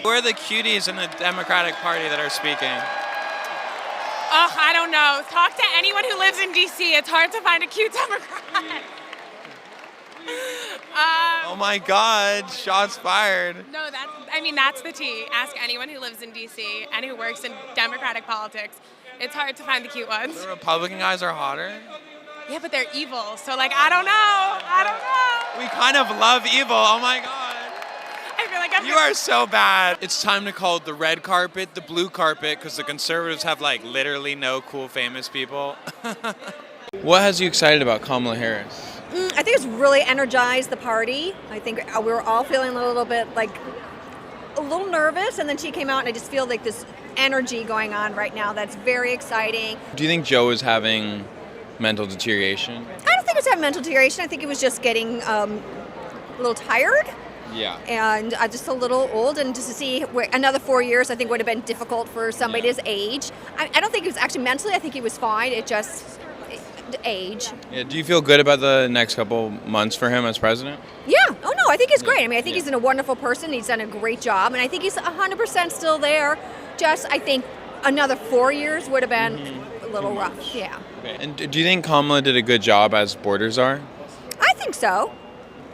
Who are the cuties in the Democratic Party that are speaking? Oh, I don't know. Talk to anyone who lives in D.C. It's hard to find a cute Democrat. Oh my God, shots fired. No, that's the tea. Ask anyone who lives in D.C. and who works in Democratic politics. It's hard to find the cute ones. The Republican guys are hotter? Yeah, but they're evil. So, I don't know. We kind of love evil. Oh my God. I feel like You are so bad. It's time to call the red carpet the blue carpet because the conservatives have literally no cool famous people. What has you excited about Kamala Harris? I think it's really energized the party. I think we were all feeling a little bit a little nervous, and then she came out, and I just feel like this energy going on right now that's very exciting. Do you think Joe is having mental deterioration? I don't think it's having mental deterioration. I think it was just getting a little tired. Yeah. And just a little old, and just to see another 4 years, I think would have been difficult for somebody his age. I don't think it was actually mentally. I think he was fine. It just age. Yeah. Do you feel good about the next couple months for him as president? Yeah. Oh no, I think he's great. I mean, I think he's a wonderful person. He's done a great job, and I think he's 100% still there. Just I think another 4 years would have been a little rough. Yeah. Okay. And do you think Kamala did a good job as borders are? I think so.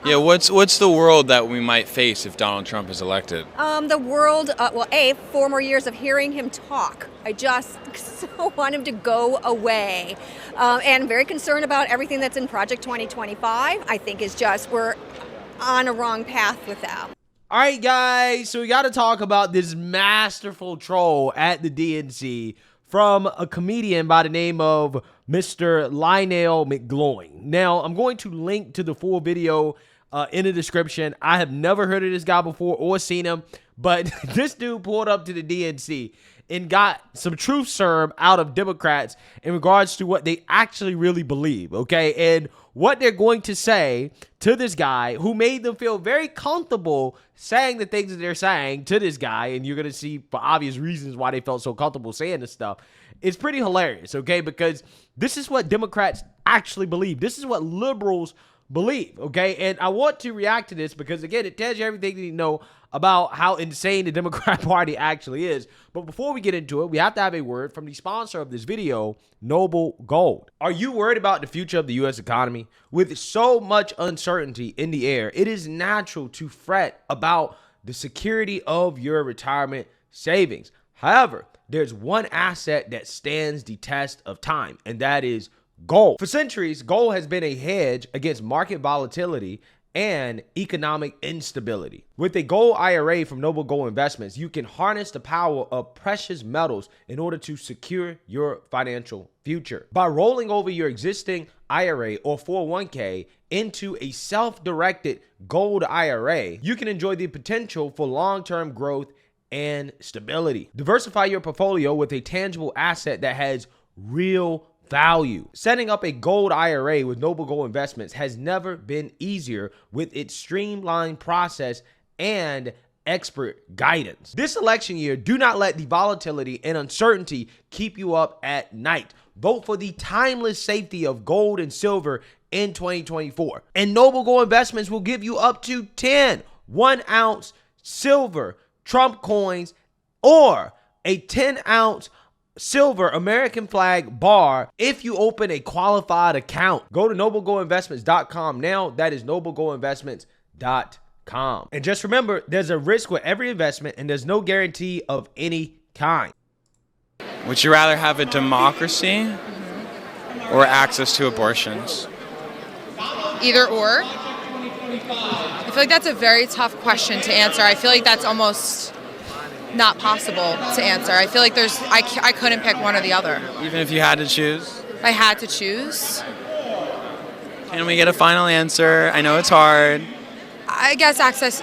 Yeah, what's the world that we might face if Donald Trump is elected? The world, 4 more years of hearing him talk. I just so want him to go away. And I'm very concerned about everything that's in Project 2025. I think is just, we're on a wrong path with that. All right, guys, so we got to talk about this masterful troll at the DNC from a comedian by the name of Mr. Lionel McGlion. Now, I'm going to link to the full video in the description. I have never heard of this guy before or seen him, but this dude pulled up to the DNC and got some truth serum out of Democrats in regards to what they actually really believe, okay? And what they're going to say to this guy who made them feel very comfortable saying the things that they're saying to this guy, and you're going to see for obvious reasons why they felt so comfortable saying this stuff. It's pretty hilarious, okay? Because this is what Democrats actually believe. This is what liberals believe, okay? And I want to react to this because, again, it tells you everything you need to know about how insane the Democrat Party actually is. But before we get into it, we have to have a word from the sponsor of this video, Noble Gold. Are you worried about the future of the U.S. economy? With so much uncertainty in the air, it is natural to fret about the security of your retirement savings. However, there's one asset that stands the test of time, and that is gold. For centuries, gold has been a hedge against market volatility and economic instability. With a gold IRA from Noble Gold Investments, you can harness the power of precious metals in order to secure your financial future. By rolling over your existing IRA or 401k into a self-directed gold IRA, you can enjoy the potential for long-term growth and stability. Diversify your portfolio with a tangible asset that has real value. Setting up a gold IRA with Noble Gold Investments has never been easier with its streamlined process and expert guidance. This election year, do not let the volatility and uncertainty keep you up at night. Vote for the timeless safety of gold and silver in 2024. And Noble Gold Investments will give you up to 10 1-ounce silver Trump coins or a 10-ounce silver American flag bar if you open a qualified account. Go to noblegoldinvestments.com now. That is noblegoldinvestments.com. And just remember, there's a risk with every investment and there's no guarantee of any kind. Would you rather have a democracy or access to abortions? Either or. I feel like that's a very tough question to answer. I feel like that's almost not possible to answer. I feel like I couldn't pick one or the other. Even if you had to choose? If I had to choose. Can we get a final answer? I know it's hard. I guess access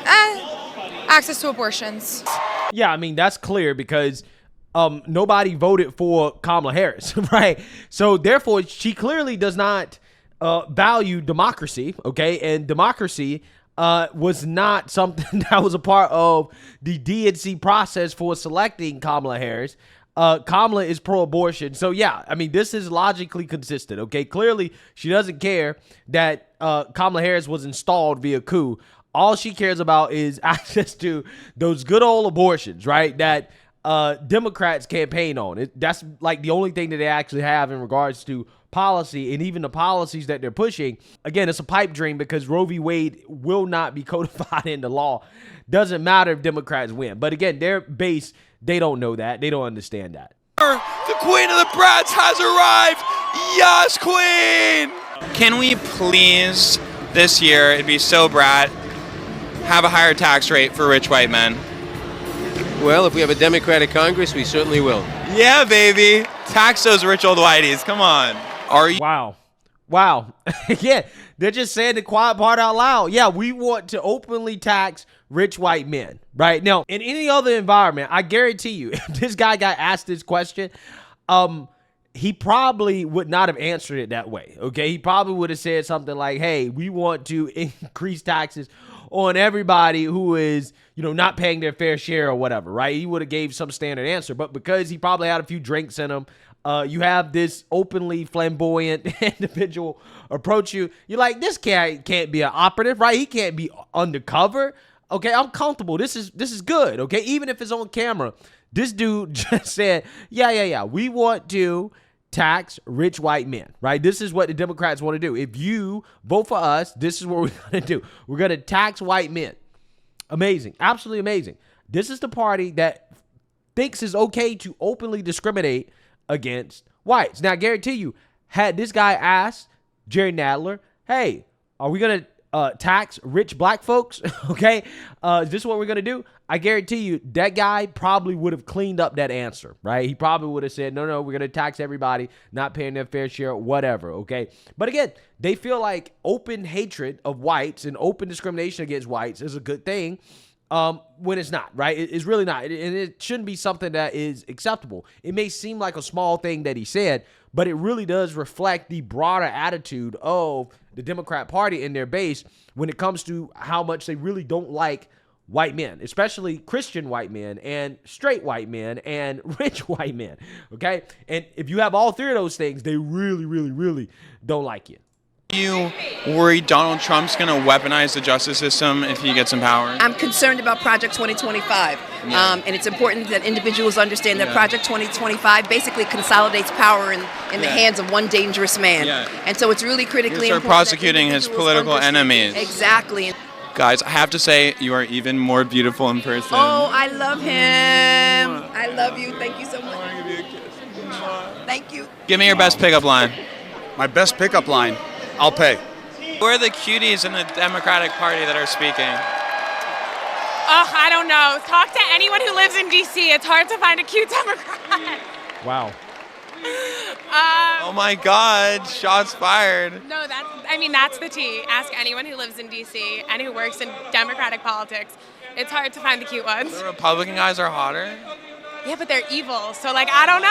to abortions. Yeah, I mean, that's clear because nobody voted for Kamala Harris, right? So therefore, she clearly does not value democracy, okay? And democracy was not something that was a part of the DNC process for selecting Kamala Harris. Kamala is pro-abortion. So, yeah, I mean, this is logically consistent, okay? Clearly, she doesn't care that Kamala Harris was installed via coup. All she cares about is access to those good old abortions, right? That Democrats campaign on. That's like the only thing that they actually have in regards to policy, and even the policies that they're pushing. Again, it's a pipe dream because Roe v. Wade will not be codified into law. Doesn't matter if Democrats win. But again, their base, they don't know that. They don't understand that. The Queen of the Brats has arrived. Yes, Queen. Can we please, this year, it'd be so brat, have a higher tax rate for rich white men? Well, if we have a Democratic Congress, we certainly will. Yeah, baby. Tax those rich old whiteys. Come on. Are you? Wow. Yeah, they're just saying the quiet part out loud. Yeah, we want to openly tax rich white men, right? Now, in any other environment, I guarantee you, if this guy got asked this question, he probably would not have answered it that way, okay? He probably would have said something like, hey, we want to increase taxes on everybody who is, not paying their fair share or whatever, right? He would have gave some standard answer, but because he probably had a few drinks in him, you have this openly flamboyant individual approach you. You're like, this can't be an operative, right? He can't be undercover. Okay, I'm comfortable. This is good, okay? Even if it's on camera, this dude just said, yeah, we want to tax rich white men, right? This is what the Democrats want to do. If you vote for us, this is what we're going to do. We're going to tax white men. Amazing. Absolutely amazing. This is the party that thinks it's okay to openly discriminate against whites. Now, I guarantee you, had this guy asked Jerry Nadler, hey, are we going to tax rich black folks? Okay. Is this what we're going to do? I guarantee you that guy probably would have cleaned up that answer, right? He probably would have said, no, we're going to tax everybody, not paying their fair share, whatever. Okay. But again, they feel like open hatred of whites and open discrimination against whites is a good thing. When it's not, right? It's really not. And it shouldn't be something that is acceptable. It may seem like a small thing that he said, but it really does reflect the broader attitude of the Democrat Party and their base when it comes to how much they really don't like white men, especially Christian white men and straight white men and rich white men, okay? And if you have all three of those things, they really, really, really don't like you. Are you worried Donald Trump's going to weaponize the justice system if he gets in power? I'm concerned about Project 2025, and it's important that individuals understand that Project 2025 basically consolidates power in the hands of one dangerous man. And so it's really critically important. Start prosecuting his political enemies. Exactly. Guys, I have to say, you are even more beautiful in person. Oh, I love him. I love you. Thank you so much. I want to give you a kiss. Thank you. Give me your best pickup line. My best pickup line, I'll pay. Who are the cuties in the Democratic Party that are speaking? Oh, I don't know. Talk to anyone who lives in D.C. It's hard to find a cute Democrat. Wow. Oh my God, shots fired. No, that's the tea. Ask anyone who lives in D.C. and who works in Democratic politics. It's hard to find the cute ones. The Republican guys are hotter? Yeah, but they're evil. So, I don't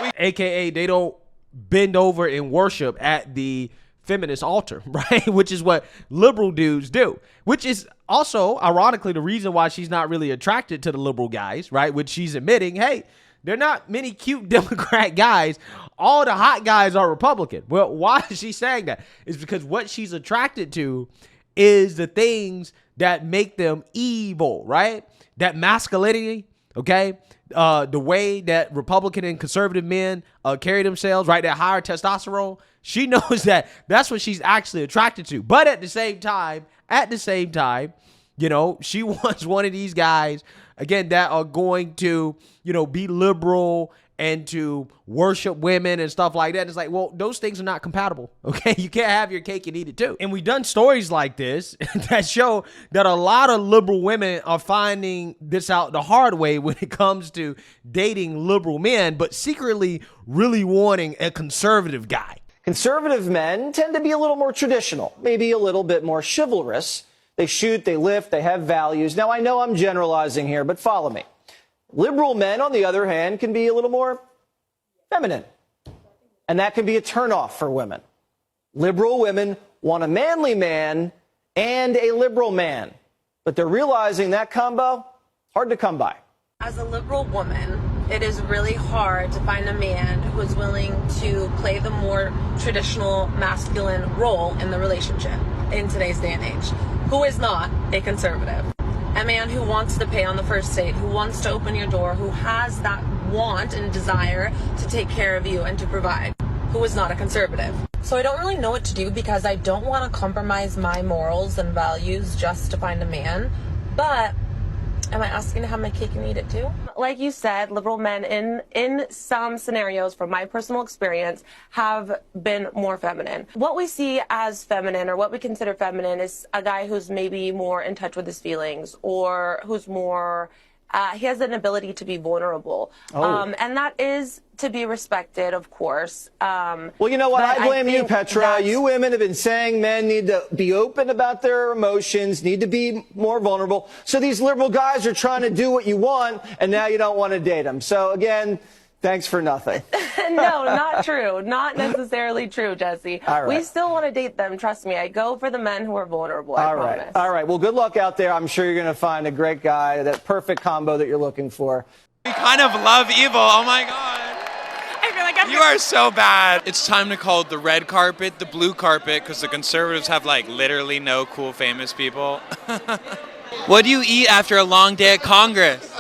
know. AKA, they don't bend over and worship at the feminist altar, right? Which is what liberal dudes do, which is also, ironically, the reason why she's not really attracted to the liberal guys, right? Which she's admitting, hey, there are not many cute Democrat guys. All the hot guys are Republican. Well, why is she saying that? It's because what she's attracted to is the things that make them evil, right? That masculinity, okay? The way that Republican and conservative men carry themselves, right? That higher testosterone. She knows that that's what she's actually attracted to. But at the same time, she wants one of these guys, again, that are going to, be liberal and to worship women and stuff like that. It's like, well, those things are not compatible, okay? You can't have your cake and eat it too. And we've done stories like this that show that a lot of liberal women are finding this out the hard way when it comes to dating liberal men, but secretly really wanting a conservative guy. Conservative men tend to be a little more traditional, maybe a little bit more chivalrous. They shoot, they lift, they have values. Now, I know I'm generalizing here, but follow me. Liberal men, on the other hand, can be a little more feminine. And that can be a turnoff for women. Liberal women want a manly man and a liberal man. But they're realizing that combo, hard to come by. As a liberal woman, it is really hard to find a man who is willing to play the more traditional masculine role in the relationship in today's day and age. who is not a conservative. A man who wants to pay on the first date, who wants to open your door, who has that want and desire to take care of you and to provide, who is not a conservative. So I don't really know what to do because I don't want to compromise my morals and values just to find a man, but am I asking to have my cake and eat it too? Like you said, liberal men in some scenarios, from my personal experience, have been more feminine. What we see as feminine, or what we consider feminine, is a guy who's maybe more in touch with his feelings, or who's more, he has an ability to be vulnerable. And that is to be respected, of course. Well, you know what? I blame you, Petra. You women have been saying men need to be open about their emotions, need to be more vulnerable. So these liberal guys are trying to do what you want, and now you don't want to date them. So again, thanks for nothing. No, not true. Not necessarily true, Jesse. All right. We still want to date them. Trust me. I go for the men who are vulnerable. I promise. All right. Well, good luck out there. I'm sure you're going to find a great guy, that perfect combo that you're looking for. We kind of love evil. Oh my God. I feel like You are so bad. It's time to call the red carpet the blue carpet, because the conservatives have like literally no cool famous people. What do you eat after a long day at Congress?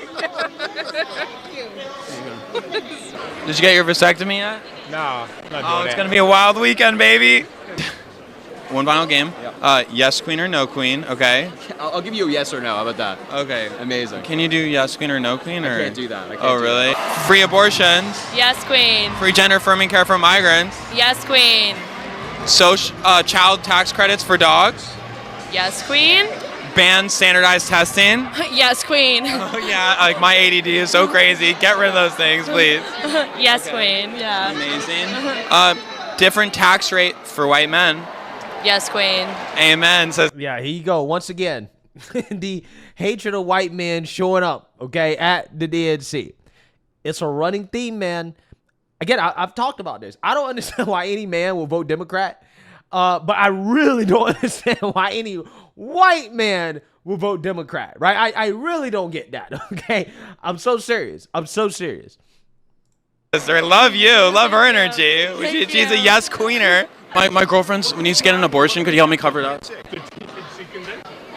Did you get your vasectomy yet? No, I'm not doing Oh, it's going to be a wild weekend, baby. One final game. Yes queen or no queen, okay? I'll give you a yes or no. How about that? Okay. Amazing. Can you do yes queen or no queen? Or? I can't do that. I can't Oh, do really? that. Free abortions. Yes, queen. Free gender affirming care for migrants. Yes, queen. Child tax credits for dogs. Yes, queen. Ban standardized testing. Yes, queen. Oh yeah, like my ADD is so crazy. Get rid of those things, please. Yes, queen. Yeah. Amazing. Different tax rate for white men. Yes, queen. Amen. Says Yeah, here you go. Once again, the hatred of white men showing up, okay, at the DNC. It's a running theme, man. Again, I've talked about this. I don't understand why any man will vote Democrat, but I really don't understand why any white man will vote Democrat, right? I really don't get that, okay? I'm so serious. I'm so serious. I love you. Love her energy. She's a yes queener. My girlfriend needs to get an abortion. Could you help me cover it up?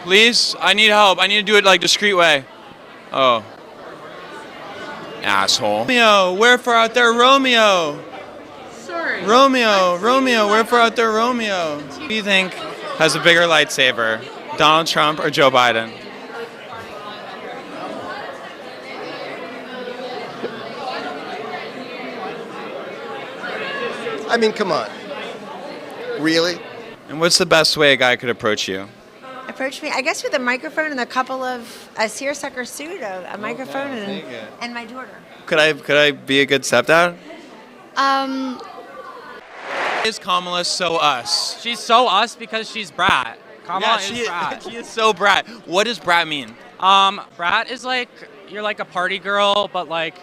Please? I need help. I need to do it like discreet way. Oh. Asshole. Romeo, wherefore out there Romeo? Sorry. Romeo, wherefore out there Romeo? Who do you think has a bigger lightsaber? Donald Trump or Joe Biden? I mean, come on. Really? And what's the best way a guy could approach you? Approach me, I guess, with a microphone and a couple of a seersucker suit, a microphone, and my daughter. Could I be a good stepdad? Is Kamala so us? She's so us because she's brat. Kamala Yeah, is brat. She is so brat. What does brat mean? Brat is like, you're like a party girl, but like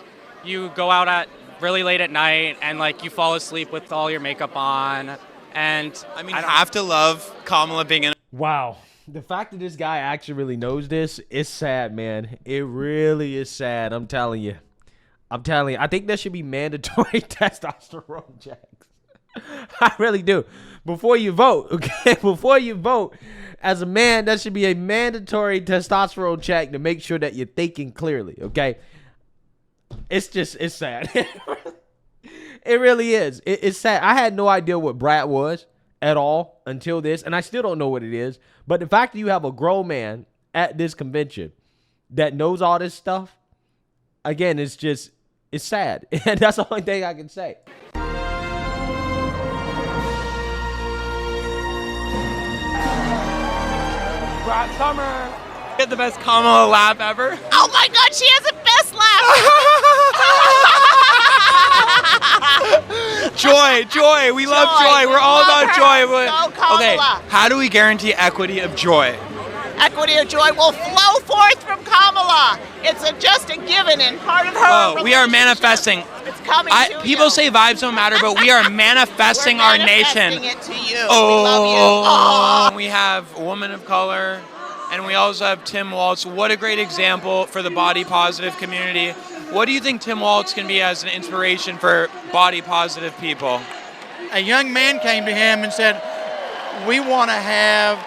you go out at really late at night and like you fall asleep with all your makeup on. And I mean, I have to love Kamala being in. Wow. The fact that this guy actually really knows this is sad, man. It really is sad. I'm telling you. I think there should be mandatory testosterone checks. I really do. Before you vote, okay? Before you vote, as a man, that should be a mandatory testosterone check to make sure that you're thinking clearly, okay? It's sad. It really is. It's sad. I had no idea what brat was at all until this, and I still don't know what it is. But the fact that you have a grown man at this convention that knows all this stuff, again, it's sad. And that's the only thing I can say. Brat Summer. Get the best Kamala laugh ever. Oh my God, she has the best laugh. Joy. We love joy. We're all about joy. Go Kamala. Okay, how do we guarantee equity of joy? Equity of joy will flow forth from Kamala. It's just a given and part of her. Oh, we are manifesting. It's coming to People you. say vibes don't matter, but we are manifesting our nation. We're manifesting it to you. We love you. Oh. We have a woman of color, and we also have Tim Walz. What a great example for the body positive community. What do you think Tim Walz can be as an inspiration for body positive people? A young man came to him and said, we want to have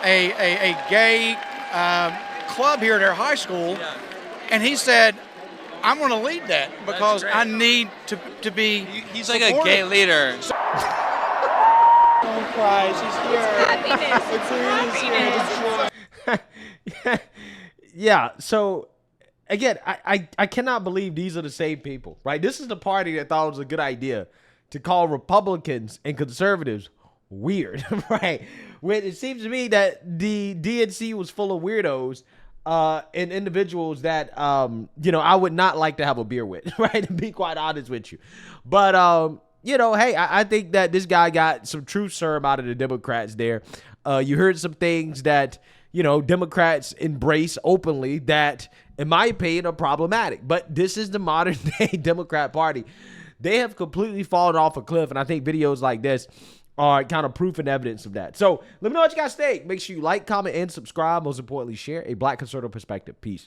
a gay club here at our high school, and he said, I'm going to lead that because I need to be He's like a gay leader. Don't cry, she's here. Yeah, so again, I cannot believe these are the same people, right? This is the party that thought it was a good idea to call Republicans and conservatives weird, right? When it seems to me that the DNC was full of weirdos and individuals that, I would not like to have a beer with, right? To be quite honest with you. But, hey, I think that this guy got some truth serum out of the Democrats there. You heard some things that, Democrats embrace openly that, in my opinion, are problematic. But this is the modern day Democrat Party. They have completely fallen off a cliff, and I think videos like this are kind of proof and evidence of that. So let me know what you guys think. Make sure you like, comment, and subscribe. Most importantly, share a Black conservative perspective. Peace.